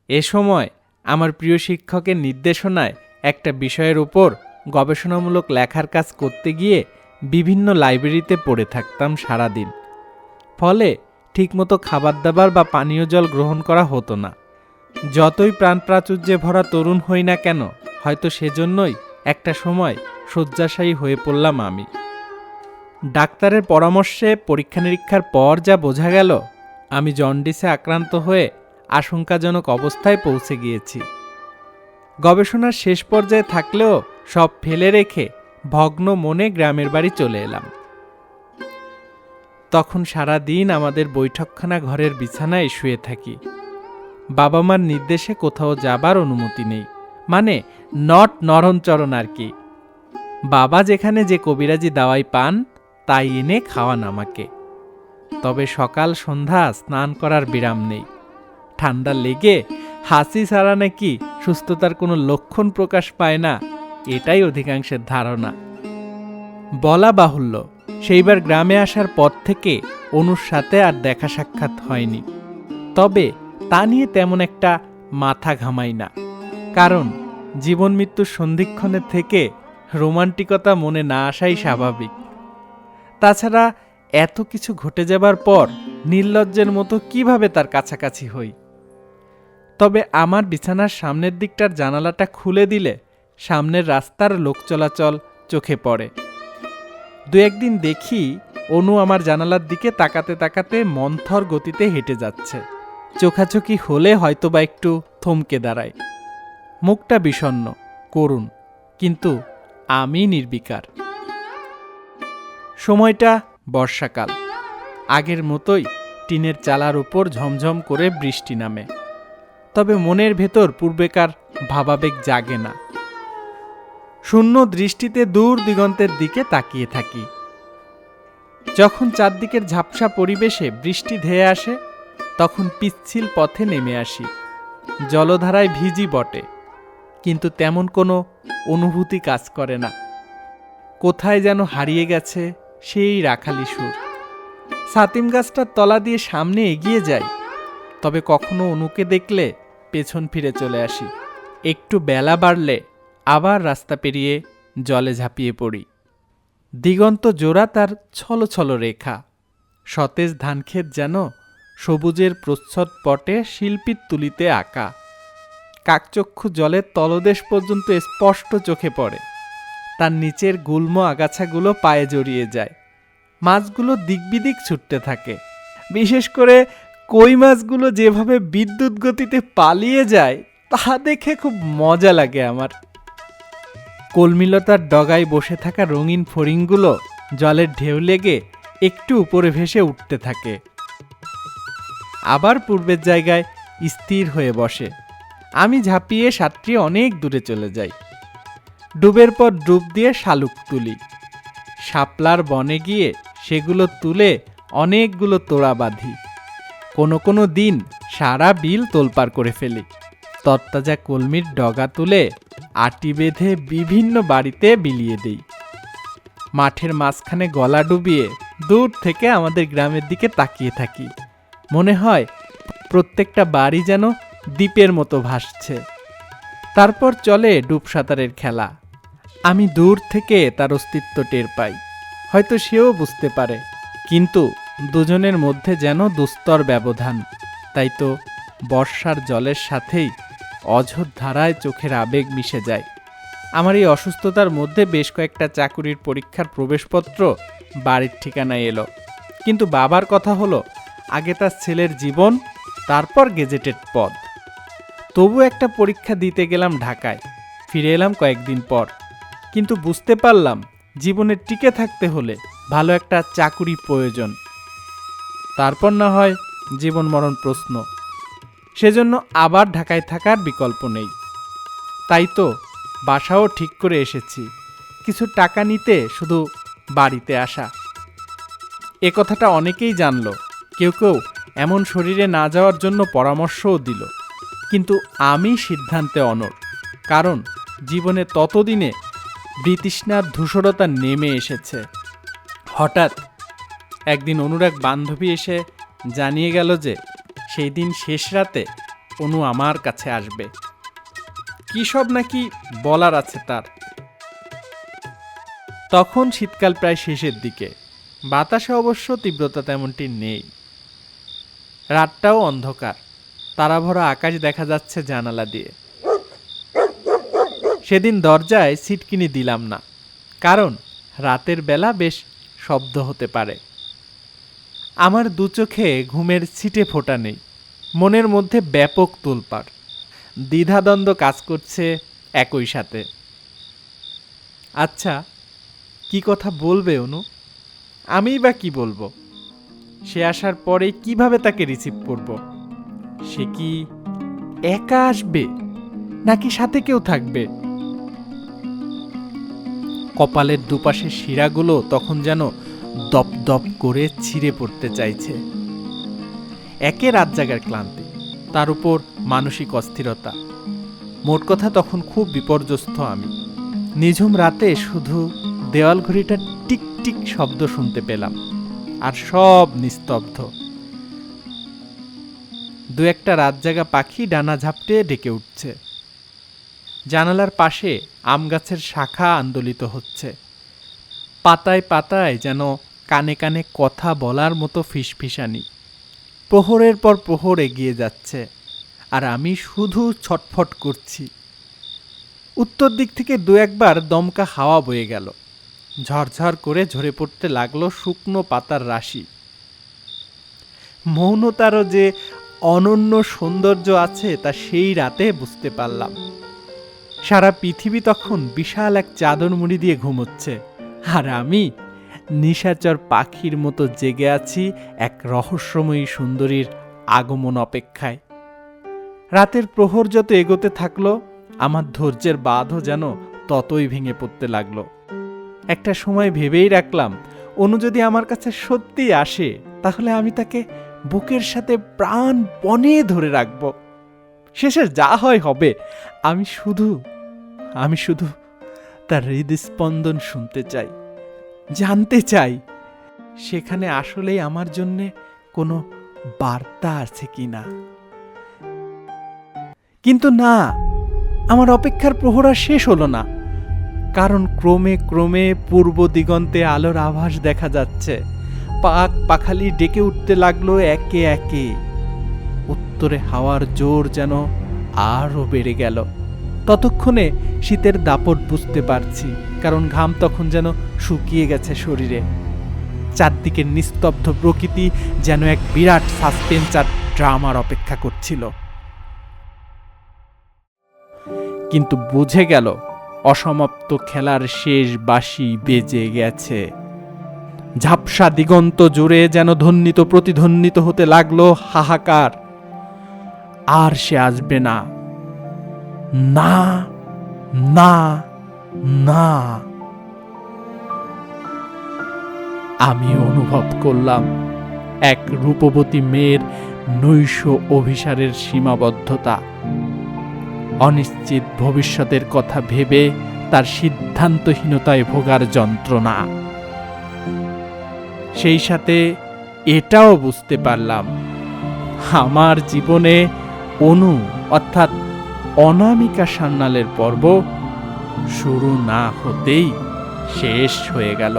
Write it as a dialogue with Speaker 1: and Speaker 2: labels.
Speaker 1: এ সময় আমার প্রিয় শিক্ষকের নির্দেশনায় একটা বিষয়ের উপর গবেষণামূলক লেখার কাজ করতে গিয়ে বিভিন্ন লাইব্রেরিতে পড়ে থাকতাম সারাদিন। ফলে ঠিকমতো খাবার দাবার বা পানীয় জল গ্রহণ করা হতো না। যতই প্রাণপ্রাচুর্যে ভরা তরুণ হই না কেন, হয়তো সেজন্যই একটা সময় শয্যাশায়ী হয়ে পড়লাম আমি। ডাক্তারের পরামর্শে পরীক্ষা নিরীক্ষার পর যা বোঝা গেল, আমি জন্ডিসে আক্রান্ত হয়ে আশঙ্কাজনক অবস্থায় পৌঁছে গিয়েছি। গবেষণার শেষ পর্যায়ে থাকলেও সব ফেলে রেখে ভগ্ন মনে গ্রামের বাড়ি চলে এলাম। তখন সারা দিন আমাদের বৈঠকখানা ঘরের বিছানায় শুয়ে থাকি। বাবা মার নির্দেশে কোথাও যাবার অনুমতি নেই, মানে নট নরণচরণ আর কি। বাবা যেখানে যে কবিরাজি দাওয়াই পান তাই এনে খাওয়ান আমাকে। তবে সকাল সন্ধ্যা স্নান করার বিরাম নেই। ঠান্ডা লেগে হাসি ছাড়া নাকি সুস্থতার কোনো লক্ষণ প্রকাশ পায় না, এটাই অধিকাংশের ধারণা। বলা বাহুল্য, সেইবার গ্রামে আসার পর থেকে অনুর সাথে আর দেখা সাক্ষাৎ হয়নি। তবে তা নিয়ে তেমন একটা মাথা ঘামাই না, কারণ জীবন মৃত্যুর সন্ধিক্ষণের থেকে রোমান্টিকতা মনে না আসাই স্বাভাবিক। তাছাড়া এত কিছু ঘটে যাবার পর নির্লজ্জের মতো কিভাবে তার কাছাকাছি হই। তবে আমার বিছানার সামনের দিকটার জানালাটা খুলে দিলে সামনের রাস্তার লোক চলাচল চোখে পড়ে। দু একদিন দেখি অনু আমার জানালার দিকে তাকাতে তাকাতে মন্থর গতিতে হেঁটে যাচ্ছে। চোখাচোখি হলে হয়তোবা একটু থমকে দাঁড়ায়। মুখটা বিষণ্ণ, করুণ, কিন্তু আমি নির্বিকার। সময়টা বর্ষাকাল। আগের মতোই টিনের চালার উপর ঝমঝম করে বৃষ্টি নামে। তবে মনের ভেতর পূর্বেকার ভাবাবেগ জাগে না। শূন্য দৃষ্টিতে দূর দিগন্তের দিকে তাকিয়ে থাকি। যখন চারদিকের ঝাপসা পরিবেশে বৃষ্টি ধেয়ে আসে, তখন পিচ্ছিল পথে নেমে আসি। জলধারায় ভিজি বটে, কিন্তু তেমন কোনো অনুভূতি কাজ করে না। কোথায় যেন হারিয়ে গেছে সেই রাখালি সুর। ছাতিম গাছটার তলা দিয়ে সামনে এগিয়ে যাই, তবে কখনো অনুকে দেখলে পেছন ফিরে চলে আসি। একটু বেলা বাড়লে আবার রাস্তা পেরিয়ে জলে ঝাঁপিয়ে পড়ি। দিগন্ত জোড়া তার ছলছল রেখা। সতেজ ধানক্ষেত যেন সবুজের প্রচ্ছদ পটে শিল্পীর তুলিতে আঁকা। কাকচক্ষু জলের তলদেশ পর্যন্ত স্পষ্ট চোখে পড়ে। তার নিচের গুল্ম আগাছাগুলো পায়ে জড়িয়ে যায়। মাছগুলো দিকবিদিক ছুটতে থাকে। বিশেষ করে কই মাছগুলো যেভাবে বিদ্যুৎ গতিতে পালিয়ে যায়, তা দেখে খুব মজা লাগে আমার। কলমিলতার ডগায় বসে থাকা রঙিন ফড়িংগুলো জলের ঢেউ লেগে একটু উপরে ভেসে উঠতে থাকে, আবার পূর্বের জায়গায় স্থির হয়ে বসে। আমি ঝাঁপিয়ে সাঁতরিয়ে অনেক দূরে চলে যাই। ডুবের পর ডুব দিয়ে শালুক তুলি। শাপলার বনে গিয়ে সেগুলো তুলে অনেকগুলো তোড়া বাঁধি। কোনো কোনো দিন সারা বিল তোলপাড় করে ফেলি। তরতাজা কলমির ডগা তুলে আটি বেঁধে বিভিন্ন বাড়িতে বিলিয়ে দেই। মাঠের মাঝখানে গলা ডুবিয়ে দূর থেকে আমাদের গ্রামের দিকে তাকিয়ে থাকি। মনে হয় প্রত্যেকটা বাড়ি যেন দ্বীপের মতো ভাসছে। তারপর চলে ডুব সাঁতারের খেলা। আমি দূর থেকে তার অস্তিত্ব টের পাই, হয়তো সেও বুঝতে পারে, কিন্তু দুজনের মধ্যে যেন দুস্তর ব্যবধান। তাই তো বর্ষার জলের সাথেই অঝোর ধারায় চোখের আবেগ মিশে যায়। আমার এই অসুস্থতার মধ্যে বেশ কয়েকটা চাকুরির পরীক্ষার প্রবেশপত্র বাড়ির ঠিকানায় এলো। কিন্তু বাবার কথা হলো আগে তার ছেলের জীবন, তারপর গেজেটেড পদ। তবু একটা পরীক্ষা দিতে গেলাম ঢাকায়। ফিরে এলাম কয়েকদিন পর, কিন্তু বুঝতে পারলাম জীবনে টিকে থাকতে হলে ভালো একটা চাকুরি প্রয়োজন। তারপর না হয় জীবন মরণ প্রশ্ন। সেজন্য আবার ঢাকায় থাকার বিকল্প নেই। তাই তো বাসাও ঠিক করে এসেছি, কিছু টাকা নিতে শুধু বাড়িতে আসা। এ কথাটা অনেকেই জানলো, কেউ কেউ এমন শরীরে না যাওয়ার জন্য পরামর্শও দিল। কিন্তু আমি সিদ্ধান্তে অনড়, কারণ জীবনে ততদিনে বৃতৃষ্ণার ধূসরতা নেমে এসেছে। হঠাৎ একদিন অনুরাগ বান্ধবী এসে জানিয়ে গেল যে সেই দিন শেষ রাতে অনু আমার কাছে আসবে। কি সব নাকি বলার আছে তার। তখন শীতকাল প্রায় শেষের দিকে, বাতাসে অবশ্য তীব্রতা তেমনটি নেই। রাতটাও অন্ধকার, তারাভরা আকাশ দেখা যাচ্ছে জানালা দিয়ে। সেদিন দরজায় সিটকিনি দিলাম না, কারণ রাতের বেলা বেশ শব্দ হতে পারে। আমার দু চোখে ঘুমের ছিটে ফোঁটা নেই, মনের মধ্যে ব্যাপক তোলপাড়, দ্বিধাদ্বন্দ্ব কাজ করছে একই সাথে। আচ্ছা, কি কথা বলবে অনু? আমিই বা কি বলবো? সে আসার পরে কিভাবে তাকে রিসিভ করব? সে কি একা আসবে নাকি সাথে কেউ থাকবে? কপালের দুপাশের শিরাগুলো তখন যেন দপ দপ করে ছিঁড়ে পড়তে চাইছে। একে রাত জাগার ক্লান্তি, তার উপর মানসিক অস্থিরতা। মোট কথা তখন খুব বিপর্যস্ত আমি। নিঝুম রাতে শুধু দেওয়াল ঘড়িটা টিক টিক শব্দ শুনতে পেলাম, আর সব নিস্তব্ধ। দু একটা রাত জাগা পাখি ডানা ঝাপটে ডেকে উঠছে। জানালার পাশে আম গাছের শাখা আন্দোলিত হচ্ছে, পাতায় পাতায় যেন কানে কানে কথা বলার মতো ফিসফিসানি। প্রহরের পর প্রহর এগিয়ে যাচ্ছে, আর আমি শুধু ছটফট করছি। উত্তর দিক থেকে দু একবার দমকা হাওয়া বয়ে গেল, ঝরঝর করে ঝরে পড়তে লাগলো শুকনো পাতার রাশি। মৌনতারও যে অনন্য সৌন্দর্য আছে তা সেই রাতে বুঝতে পারলাম। সারা পৃথিবী তখন বিশাল এক চাদর মুড়ি দিয়ে ঘুমোচ্ছে, আর আমি নিশাচর পাখির মতো জেগে আছি এক রহস্যময়ী সুন্দরীর আগমন অপেক্ষায়। রাতের প্রহর যত এগোতে থাকলো, আমার ধৈর্যের বাঁধও যেন ততই ভেঙে পড়তে লাগলো। একটা সময় ভেবেই রাখলাম, অনু যদি আমার কাছে সত্যি আসে, তাহলে আমি তাকে বুকের সাথে প্রাণপণে ধরে রাখব। শেষে যা হয় হবে, আমি শুধু তার হৃদস্পন্দন শুনতে চাই, জানতে চাই সেখানে আসলেই আমার জন্যে কোনো বার্তা আছে কিনা। কিন্তু না, আমার অপেক্ষার প্রহর আর শেষ হলো না, কারণ ক্রমে ক্রমে পূর্ব দিগন্তে আলোর আভাস দেখা যাচ্ছে। পাক পাখালি ডেকে উঠতে লাগলো একে একে। উত্তরে হাওয়ার জোর যেন আরো বেড়ে গেল। ততক্ষণে শীতের দাপট বুঝতে পারছি, কারণ ঘাম তখন যেন শুকিয়ে গেছে শরীরে। চারদিকের নিস্তব্ধ প্রকৃতি যেন এক বিরাট সাসপেন্স আর ড্রামার অপেক্ষা করছিল। কিন্তু বুঝে গেল, অসমাপ্ত খেলার শেষ বাঁশি বেজে গেছে। ঝাপসা দিগন্ত জুড়ে যেন ধ্বনিত প্রতিধ্বনিত হতে লাগলো হাহাকার। আর সে আসবে না, না, না, না। আমি অনুভব করলাম এক রূপবতী মেয়ের নৈশ অভিসারের সীমাবদ্ধতা। অনিশ্চিত ভবিষ্যতের কথা ভেবে তার সিদ্ধান্তহীনতায় ভোগার যন্ত্রণা। সেই সাথে এটাও বুঝতে পারলাম, আমার জীবনে অনু অর্থাৎ অনামিকা সান্যালের পর্ব শুরু না হতেই শেষ হয়ে গেল।